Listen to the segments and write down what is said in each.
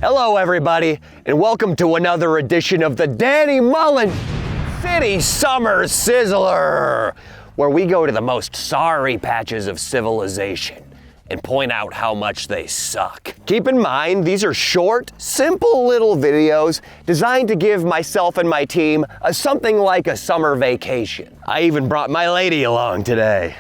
Hello, everybody, and welcome to another edition of the Danny Mullen City Summer Sizzler, where we go to the most sorry patches of civilization and point out how much they suck. Keep in mind, these are short, simple little videos designed to give myself and my team something like a summer vacation. I even brought my lady along today.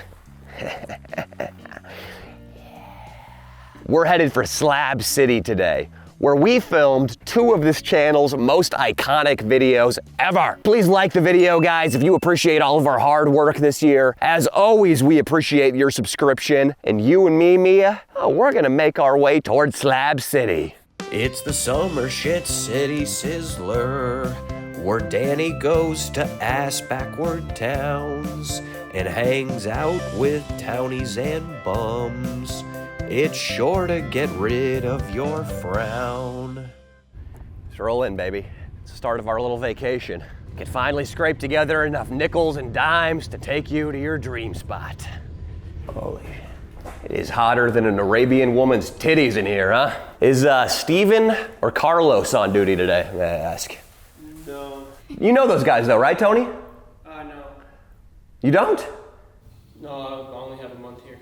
We're headed for Slab City today, where we filmed two of this channel's most iconic videos ever. Please like the video, guys, if you appreciate all of our hard work this year. As always, we appreciate your subscription. And you and me, Mia, we're gonna make our way towards Slab City. It's the Summer Shit City Sizzler, where Danny goes to ass-backward towns and hangs out with townies and bums. It's sure to get rid of your frown. Let's roll in, baby. It's the start of our little vacation. Can finally scrape together enough nickels and dimes to take you to your dream spot. Holy, it is hotter than an Arabian woman's titties in here, huh? Is Steven or Carlos on duty today, may I ask? No. You know those guys though, right, Tony? No. You don't? No, I only have a month here.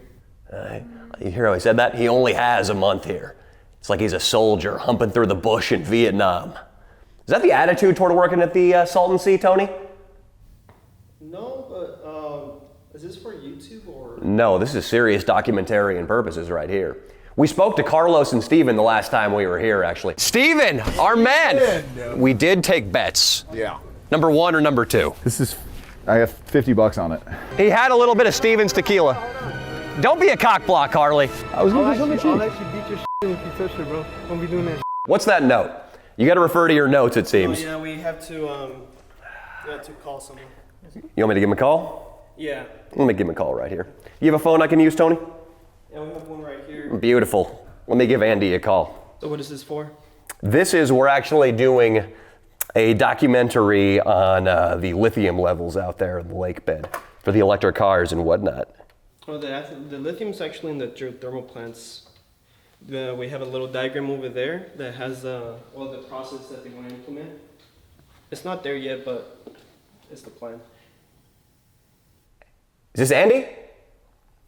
You hear how he said that? He only has a month here. It's like he's a soldier humping through the bush in Vietnam. Is that the attitude toward working at the Salton Sea, Tony? No, but is this for YouTube or? No, this is serious documentarian purposes right here. We spoke to Carlos and Steven the last time we were here, actually. Steven, our man! We did take bets. Yeah. Number one or number two? I have $50 on it. He had a little bit of Steven's tequila. Don't be a cock block, Harley. I was gonna do something I'll cheap. actually beat your if you touch it, bro. Won't be doing that. What's that note? You gotta refer to your notes, it seems. Oh, yeah, we have to call someone. You want me to give him a call? Yeah. Let me give him a call right here. You have a phone I can use, Tony? Yeah, we have one right here. Beautiful. Let me give Andy a call. So what is this for? We're actually doing a documentary on the lithium levels out there in the lake bed for the electric cars and whatnot. Oh, the lithium's actually in the geothermal plants. We have a little diagram over there that has all the process that they want to implement. It's not there yet, but it's the plan. Is this Andy?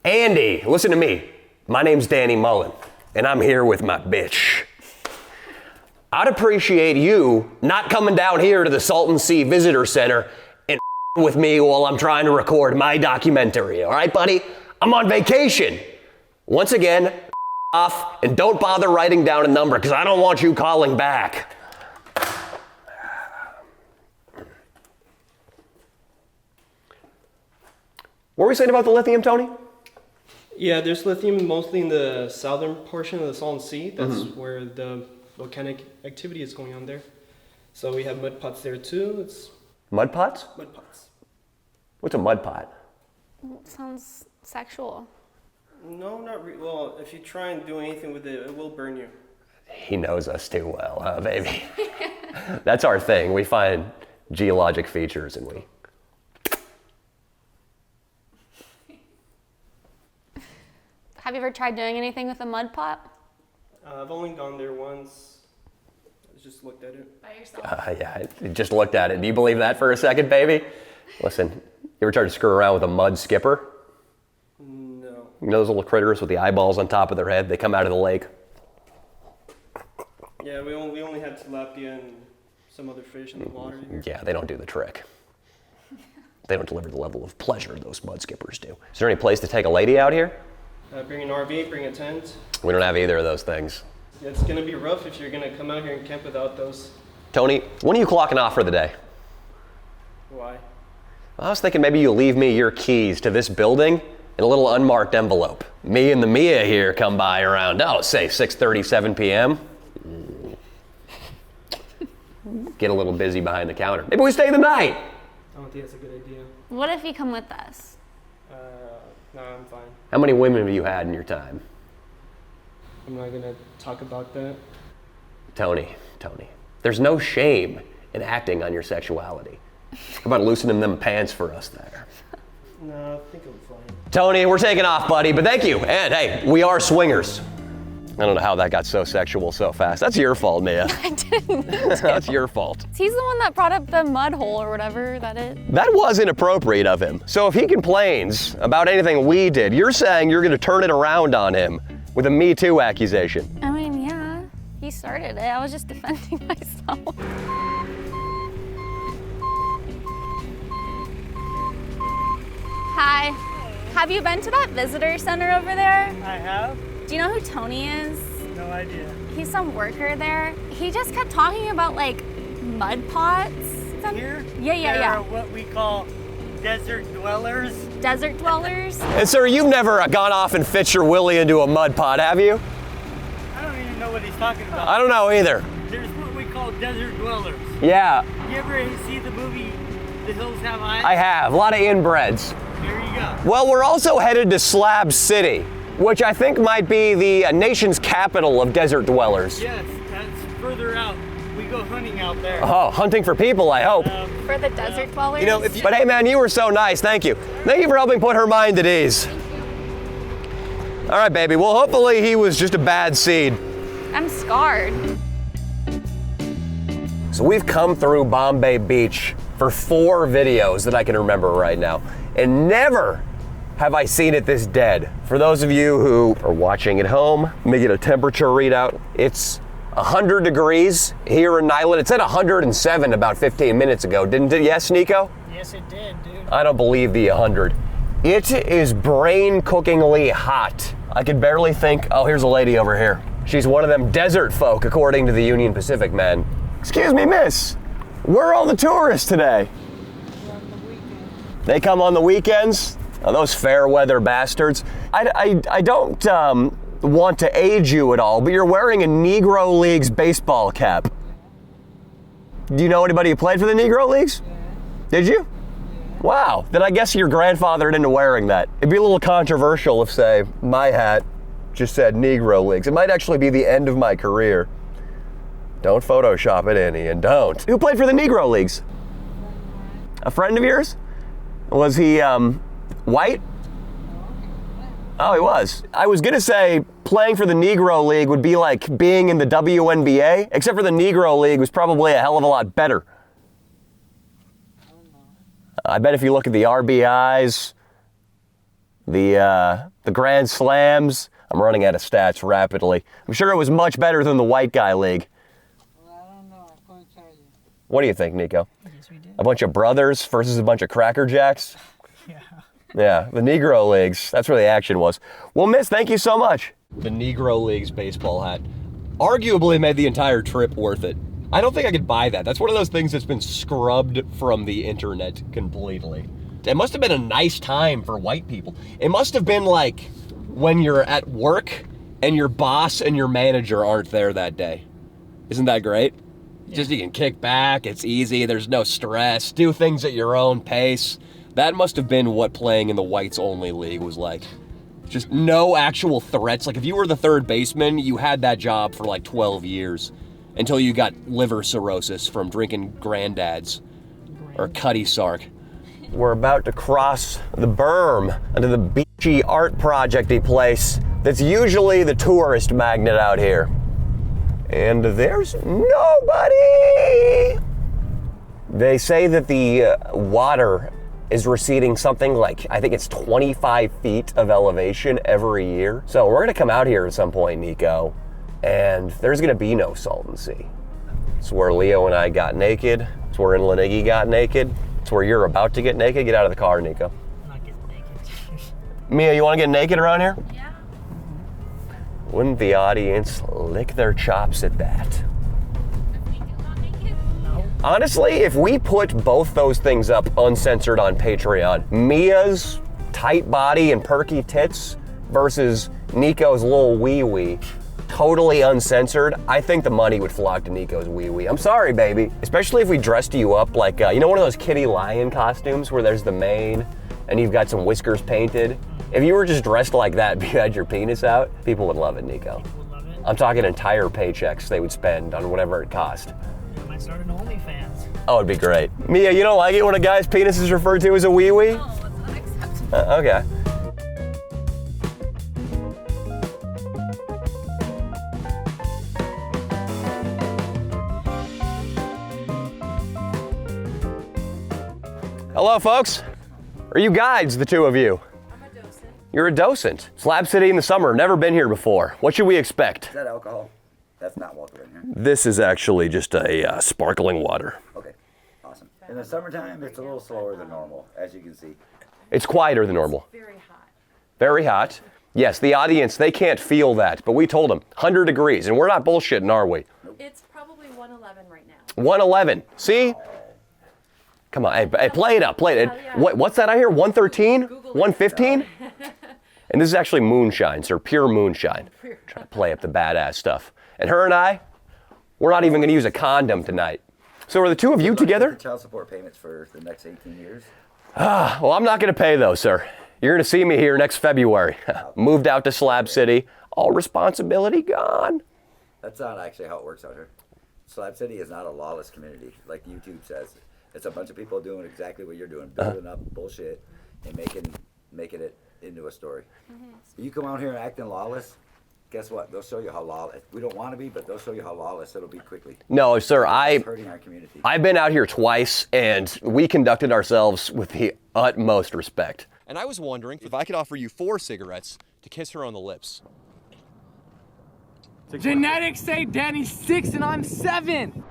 Andy, listen to me. My name's Danny Mullen, and I'm here with my bitch. I'd appreciate you not coming down here to the Salton Sea Visitor Center and with me while I'm trying to record my documentary, all right, buddy? I'm on vacation. Once again, off, and don't bother writing down a number because I don't want you calling back. What were we saying about the lithium, Tony? Yeah, there's lithium mostly in the southern portion of the Salton Sea. That's where the volcanic activity is going on there. So we have mud pots there too. It's Mud pots? mud pots. What's a mud pot? Sounds sexual. No, not really. Well, if you try and do anything with it, it will burn you. He knows us too well, huh, baby? That's our thing. We find geologic features and we... Have you ever tried doing anything with a mud pot? I've only gone there once. I just looked at it. By yourself? Yeah, I just looked at it. Do you believe that for a second, baby? Listen, you ever tried to screw around with a mud skipper? No. You know those little critters with the eyeballs on top of their head? They come out of the lake. Yeah, we only had tilapia and some other fish in the water here. Yeah, they don't do the trick. They don't deliver the level of pleasure those mud skippers do. Is there any place to take a lady out here? Bring an RV, bring a tent. We don't have either of those things. It's gonna be rough if you're gonna come out here and camp without those. Tony, when are you clocking off for the day? Why? I was thinking maybe you'll leave me your keys to this building in a little unmarked envelope. Me and the Mia here come by around, say 6:37 p.m. Get a little busy behind the counter. Maybe we stay the night. I don't think that's a good idea. What if you come with us? No, I'm fine. How many women have you had in your time? I'm not gonna talk about that. Tony, there's no shame in acting on your sexuality. How about loosening them pants for us there? No, I think I'm fine. Tony, we're taking off, buddy, but thank you. And hey, we are swingers. I don't know how that got so sexual so fast. That's your fault, Mia. I didn't. That's your fault. He's the one that brought up the mud hole or whatever that is. That was inappropriate of him. So if he complains about anything we did, you're saying you're gonna turn it around on him with a Me Too accusation. I mean, yeah, he started it. I was just defending myself. Hi. Have you been to that visitor center over there? I have? Do you know who Tony is? No idea. He's some worker there. He just kept talking about like mud pots. Here? Yeah. There are what we call desert dwellers. Desert dwellers. And sir, you've never gone off and fit your willy into a mud pot, have you? I don't even know what he's talking about. I don't know either. There's what we call desert dwellers. Yeah, You ever see the movie The Hills Have Eyes? I have. A lot of inbreds. There you go. Well, we're also headed to Slab City, which I think might be the nation's capital of desert dwellers. Yes, that's further out. We go hunting out there. Oh, hunting for people, I hope. For the desert dwellers. You know, but hey man, you were so nice, thank you. Thank you for helping put her mind at ease. All right, baby, well, hopefully he was just a bad seed. I'm scarred. So we've come through Bombay Beach for 4 videos that I can remember right now, and never have I seen it this dead. For those of you who are watching at home, let me get a temperature readout. It's 100 degrees here in Nyland. It said 107 about 15 minutes ago, didn't it? Yes, Nico? Yes, it did, dude. I don't believe the 100. It is brain-cookingly hot. I could barely think, oh, here's a lady over here. She's one of them desert folk, according to the Union Pacific man. Excuse me, miss. Where are all the tourists today? They come on the weekends? Oh, those fair weather bastards. I don't want to age you at all, but you're wearing a Negro Leagues baseball cap. Do you know anybody who played for the Negro Leagues? Did you? Wow, then I guess your grandfathered into wearing that. It'd be a little controversial if, say, my hat just said Negro Leagues. It might actually be the end of my career. Don't Photoshop it in, Ian, don't. Who played for the Negro Leagues? A friend of yours? Was he white? Oh, he was. I was gonna say playing for the Negro League would be like being in the WNBA, except for the Negro League was probably a hell of a lot better. I bet if you look at the RBIs, the Grand Slams, I'm running out of stats rapidly. I'm sure it was much better than the white guy league. Well, I don't know. I couldn't tell you. What do you think, Nico? Yes, we did. A bunch of brothers versus a bunch of Cracker Jacks? Yeah. Yeah, the Negro Leagues. That's where the action was. Well, miss, thank you so much. The Negro Leagues baseball hat arguably made the entire trip worth it. I don't think I could buy that. That's one of those things that's been scrubbed from the internet completely. It must have been a nice time for white people. It must have been like when you're at work and your boss and your manager aren't there that day. Isn't that great? Yeah. Just you can kick back, it's easy, there's no stress, do things at your own pace. That must have been what playing in the whites only league was like. Just no actual threats. Like if you were the third baseman, you had that job for like 12 years until you got liver cirrhosis from drinking Grandad's or Cutty Sark. We're about to cross the berm into the beachy art project-y place that's usually the tourist magnet out here. And there's nobody! They say that the water is receding something like, I think it's 25 feet of elevation every year. So we're gonna come out here at some point, Nico, and there's gonna be no Salton Sea. It's where Leo and I got naked. It's where Inlaniggy got naked. It's where you're about to get naked. Get out of the car, Nico. I'm not getting naked. Mia, you wanna get naked around here? Yeah. Wouldn't the audience lick their chops at that? Honestly, if we put both those things up uncensored on Patreon, Mia's tight body and perky tits versus Nico's little wee-wee, totally uncensored, I think the money would flock to Nico's wee-wee. I'm sorry, baby. Especially if we dressed you up like, you know one of those kitty lion costumes where there's the mane and you've got some whiskers painted? If you were just dressed like that but you had your penis out, people would love it, Nico. People would love it. I'm talking entire paychecks they would spend on whatever it cost. I might start an OnlyFans. Oh, it'd be great. Mia, you don't like it when a guy's penis is referred to as a wee-wee? No, it's unacceptable. Okay. Hello, folks. Are you guides, the two of you? I'm a docent. You're a docent. Slab City in the summer, never been here before. What should we expect? Is that alcohol? That's not water in here. This is actually just a sparkling water. Okay, awesome. In the summertime, it's a little slower than normal, as you can see. It's quieter than normal. Very hot. Very hot. Yes, the audience, they can't feel that, but we told them 100 degrees, and we're not bullshitting, are we? It's probably 111 right now. 111. See? Come on, hey, play it up, play it. yeah. What's that I hear? 113? 115? And this is actually moonshine, sir, pure moonshine. Trying to play up the badass stuff. And her and I, we're not even gonna use a condom tonight. So are the two of you together? Child support payments for the next 18 years. Well, I'm not gonna pay those, sir. You're gonna see me here next February. Moved out to Slab City, all responsibility gone. That's not actually how it works out here. Slab City is not a lawless community, like YouTube says. It's a bunch of people doing exactly what you're doing, building up bullshit and making it into a story. You come out here acting lawless, guess what? They'll show you how lawless. We don't want to be, but they'll show you how lawless it'll be quickly. No, sir, It's hurting our community. I've been out here twice, and we conducted ourselves with the utmost respect. And I was wondering if I could offer you 4 cigarettes to kiss her on the lips. Genetics say Danny's 6 and I'm 7.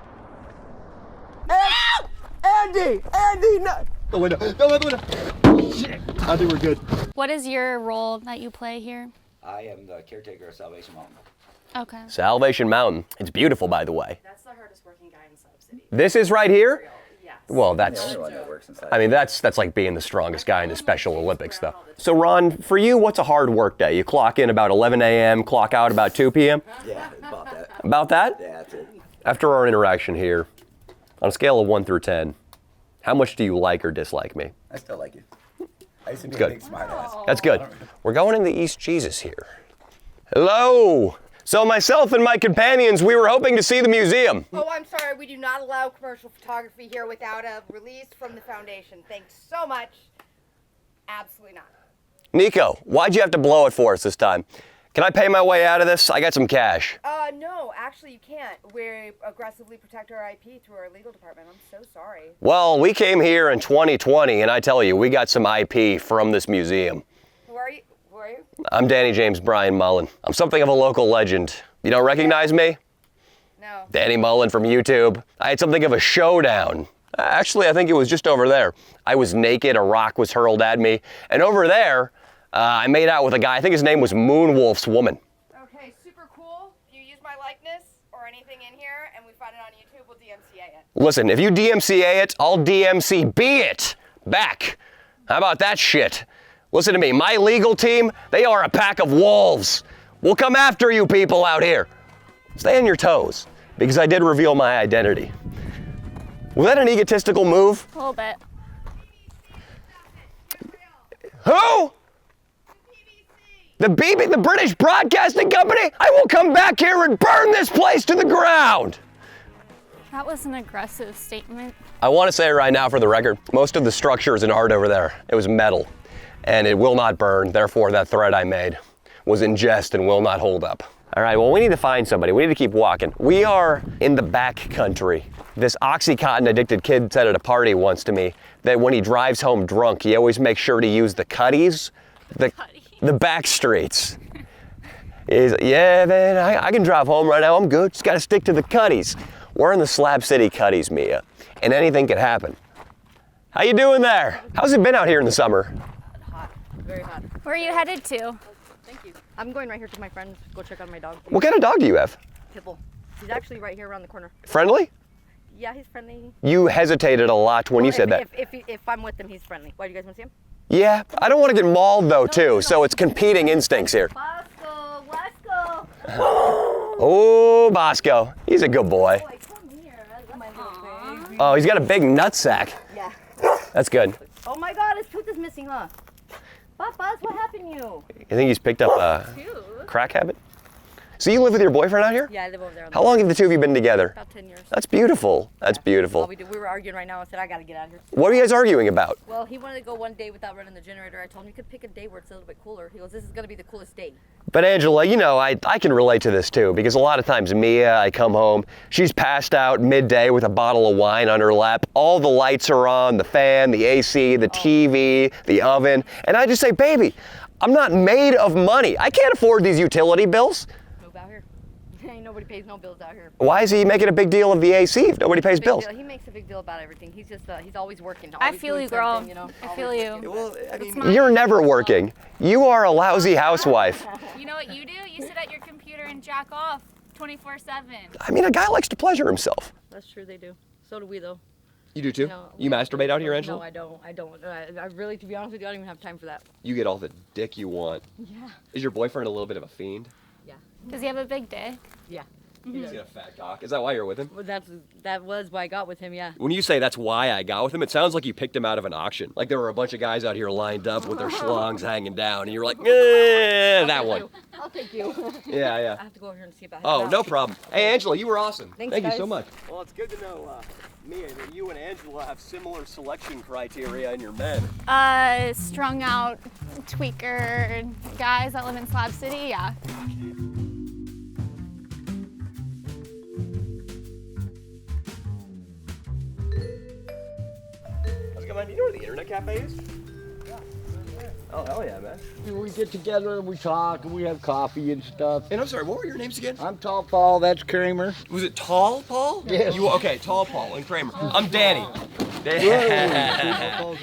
Andy, no. The window. The window. Shit. I think we're good. What is your role that you play here? I am the caretaker of Salvation Mountain. Okay. Salvation Mountain. It's beautiful, by the way. That's the hardest working guy in Slab City. This is right here? Yes. Well, The that's, only one that works inside. I mean, that's like being the strongest guy in the Special Olympics, though. So, Ron, for you, what's a hard work day? You clock in about 11 a.m., clock out about 2 p.m.? Yeah, about that. About that? Yeah, that's it. After our interaction here, on a scale of 1 through 10, how much do you like or dislike me? I still like you. I used to be Good. a big smart ass. That's good. We're going in the East Jesus here. Hello. So myself and my companions, we were hoping to see the museum. Oh, I'm sorry. We do not allow commercial photography here without a release from the foundation. Thanks so much. Absolutely not. Nico, why'd you have to blow it for us this time? Can I pay my way out of this? I got some cash. No, actually you can't. We aggressively protect our IP through our legal department. I'm so sorry. Well, we came here in 2020, and I tell you, we got some IP from this museum. Who are you? Who are you? I'm Danny James Brian Mullen. I'm something of a local legend. You don't recognize me? No. Danny Mullen from YouTube. I had something of a showdown. Actually, I think it was just over there. I was naked, a rock was hurled at me, and over there, I made out with a guy. I think his name was Moonwolf's Woman. Okay, super cool. If you use my likeness or anything in here and we find it on YouTube, we'll DMCA it. Listen, if you DMCA it, I'll DMCB it back. How about that shit? Listen to me, my legal team, they are a pack of wolves. We'll come after you people out here. Stay on your toes, because I did reveal my identity. Was that an egotistical move? A little bit. Who? The British Broadcasting Company? I will come back here and burn this place to the ground. That was an aggressive statement. I want to say right now for the record, most of the structure is in art over there. It was metal, and it will not burn. Therefore, that threat I made was in jest and will not hold up. All right, well, we need to find somebody. We need to keep walking. We are in the back country. This Oxycontin addicted kid said at a party once to me that when he drives home drunk, he always makes sure to use the cutties, the back streets. He's like, yeah, man, I can drive home right now. I'm good. Just got to stick to the cutties. We're in the Slab City cutties, Mia, and anything could happen. How you doing there? How's it been out here in the summer? Hot. Very hot. Where are you headed to? Thank you. I'm going right here to my friends. Go check on my dog. What kind of dog do you have? Pitbull. He's actually right here around the corner. Friendly? Yeah, he's friendly. You hesitated a lot when you said that. If I'm with him, he's friendly. Why, do you guys want to see him? Yeah, I don't want to get mauled though too, so it's competing instincts here. Bosco, Bosco. Oh, Bosco, he's a good boy. Boy, come here. That's my little baby. Oh, he's got a big nutsack. Yeah. That's good. Oh my God, his tooth is missing, huh? Buzz, what happened to you? You think he's picked up a crack habit? So you live with your boyfriend out here? Yeah, I live over there. How long have the two of you been together? About 10 years. That's beautiful. That's beautiful. All we were arguing right now. I said, I got to get out of here. What are you guys arguing about? Well, he wanted to go one day without running the generator. I told him you could pick a day where it's a little bit cooler. He goes, this is going to be the coolest day. But Angela, you know, I can relate to this too, because a lot of times Mia, I come home, she's passed out midday with a bottle of wine on her lap. All the lights are on, the fan, the AC, the TV, the oven. And I just say, baby, I'm not made of money. I can't afford these utility bills. Move out here. Ain't nobody pays no bills out here. Why is he making a big deal of the AC if nobody pays bills? He makes a big deal about everything. He's just, he's always working. I Always feel doing you, girl. something, you know, I always feel you. working. Well, I mean, You're never working. You are a lousy housewife. You know what you do? You sit at your computer and jack off 24/7. I mean, a guy likes to pleasure himself. That's true, they do. So do we, though. You do too? No, You masturbate out here, Angela? No, I don't. I really, to be honest with you, I don't even have time for that. You get all the dick you want. Yeah. Is your boyfriend a little bit of a fiend? Yeah. Does he have a big dick? Yeah. He's got a fat cock. Is that why you're with him? Well, that was why I got with him, yeah. When you say that's why I got with him, it sounds like you picked him out of an auction. Like there were a bunch of guys out here lined up with their schlongs hanging down, and you're like, that one. I'll take you. Yeah, yeah. I have to go over here and see if I have Oh, that. no problem. Hey, Angela, you were awesome. Thanks, Thank you guys. so much. Well, it's good to know, Mia, that you and Angela have similar selection criteria in your men. Strung out tweaker guys that live in Slab City, yeah. How's it going, man? You know where the internet cafe is? Oh, hell yeah, man. We get together and we talk and we have coffee and stuff. And I'm sorry, what were your names again? I'm Tall Paul, that's Kramer. Was it Tall Paul? Yes. Okay, Tall Paul and Kramer. I'm Danny.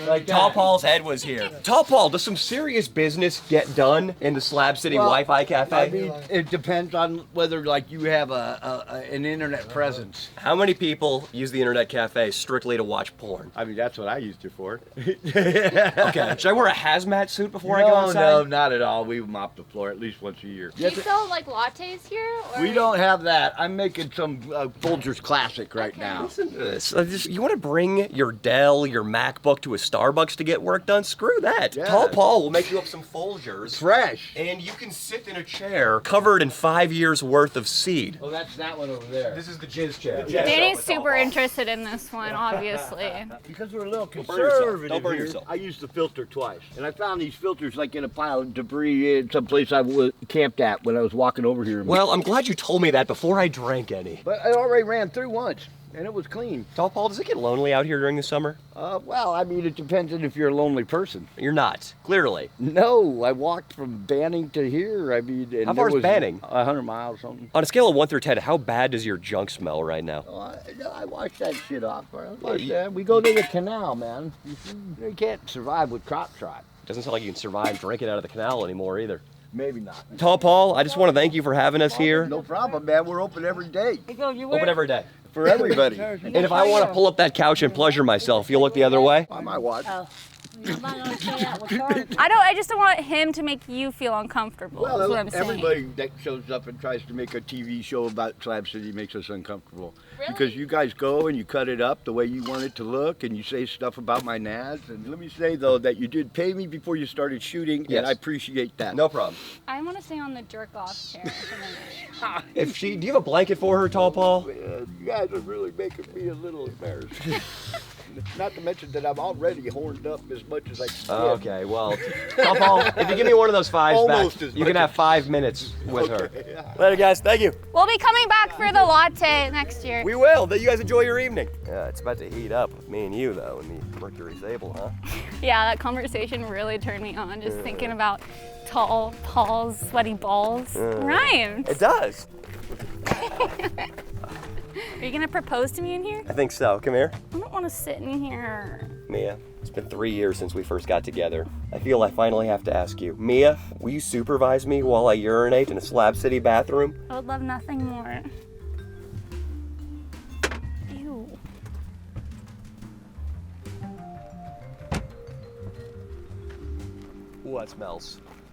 Like Tall Paul's head was here. Tall Paul, does some serious business get done in the Slab City Wi-Fi cafe? I mean, it depends on whether like you have an internet presence. How many people use the internet cafe strictly to watch porn? I mean, that's what I used it for. Okay, should I wear a hazmat suit before I go outside? No, not at all. We mop the floor at least once a year. Do you sell like lattes here? Or? We don't have that. I'm making some Folgers Classic right now. Listen to this. You want to bring your Dell, your MacBook to a Starbucks to get work done? Screw that. Yeah. Tall Paul will make you up some Folgers. Fresh. And you can sit in a chair covered in 5 years worth of seed. Oh, that's that one over there. This is the jizz chair. Danny's super interested in this one, obviously. Because we're a little burn yourself. conservative Don't burn here, yourself. I used the filter twice. And I found these filters like in a pile of debris in some place I was camped at when I was walking over here. Well, I'm glad you told me that before I drank any. But I already ran through once, and it was clean. Tall Paul, does it get lonely out here during the summer? Well, I mean, it depends on if you're a lonely person. You're not, clearly. No, I walked from Banning to here. I mean, and How far there is was Banning? 100 miles or something. On a scale of 1 through 10, how bad does your junk smell right now? Oh, I wash that shit off, bro. We go to the canal, man. You can't survive with crop trot. Doesn't sound like you can survive drinking out of the canal anymore either. Maybe not. Tall Paul, I just want to thank you for having us here. No problem, man. We're open every day. Open every day. For everybody. And if I want to pull up that couch and pleasure myself, you'll look the other way? I might watch. I just don't want him to make you feel uncomfortable. That's what I'm saying. Everybody that shows up and tries to make a TV show about Slab City makes us uncomfortable. Really? Because you guys go and you cut it up the way you want it to look, and you say stuff about my nads. And let me say though that you did pay me before you started shooting, Yes. and I appreciate that. No problem. I want to stay on the jerk off chair. Do you have a blanket for her, Tall Paul? You guys are really making me a little embarrassed. Not to mention that I'm already horned up as much as I can. Okay, well, Tall Paul, if you give me one of those fives Almost back, as you much can have 5 minutes with her. Yeah. Later, guys. Thank you. We'll be coming back for the latte next year. We will. You guys enjoy your evening. Yeah, it's about to heat up with me and you, though, in the Mercury Sable, huh? Yeah, that conversation really turned me on, just thinking about Tall Paul's sweaty balls. Rhymes. It does. Are you gonna propose to me in here? I think so. Come here. I don't want to sit in here. Mia, it's been 3 years since we first got together. I feel I finally have to ask you. Mia, will you supervise me while I urinate in a Slab City bathroom? I would love nothing more. Ew. Ooh, that smells.